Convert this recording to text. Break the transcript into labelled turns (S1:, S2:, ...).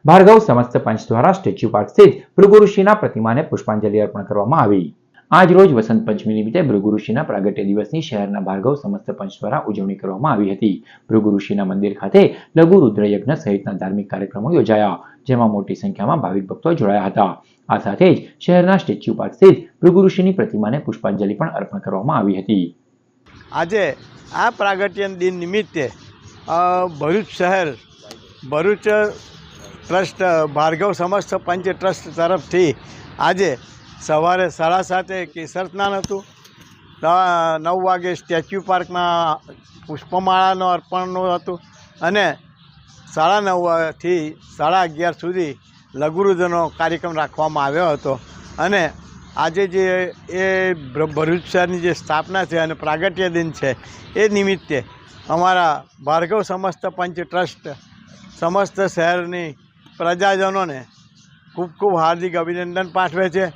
S1: ભાર્ગવ સમસ્ત પંચ દ્વારા statue park સ્થિત ભૃગુ ઋષિના પ્રતિમાને પુષ્પાંજલિ અર્પણ કરવામાં આવી। આજ રોજ વસંત પંચમી નિમિત્તે ભૃગુ ઋષિના પ્રાગટ્ય દિવસની શહેરના ભાર્ગવ સમસ્ત પંચ દ્વારા ઉજવણી કરવામાં આવી હતી। ભૃગુ ઋષિના મંદિર ખાતે લઘુ રુદ્રયજ્ઞ સહિતના ધાર્મિક કાર્યક્રમો યોજાયા, જેમાં મોટી સંખ્યામાં ભાવિક ભક્તો જોડાયા હતા। આ સાથે જ શહેરના સ્ટેચ્યુ પાર્ક સ્થિત ભૃગુ ઋષિની પ્રતિમાને પુષ્પાંજલિ પણ અર્પણ કરવામાં આવી હતી।
S2: આજે આ પ્રાગટ્ય દિન નિમિત્તે ભરૂચ શહેર ભરૂચ ટ્રસ્ટ ભાર્ગવ સમસ્ત પંચ ટ્રસ્ટ તરફથી આજે સવારે 7:30 કેસર સ્નાન હતું। 9 વાગે સ્ટેચ્યુ પાર્કમાં પુષ્પમાળાનો અર્પણનું હતું અને 9:30 થી 11:30 સુધી લઘુરુદ્રનો કાર્યક્રમ રાખવામાં આવ્યો હતો। અને આજે જે ભરૂચ શહેરની જે સ્થાપના છે અને પ્રાગટ્ય દિન છે એ નિમિત્તે અમારા ભાર્ગવ સમસ્ત પંચ ટ્રસ્ટ સમસ્ત શહેરની પ્રજાજનોને ખૂબ ખૂબ હાર્દિક અભિનંદન પાઠવે છે।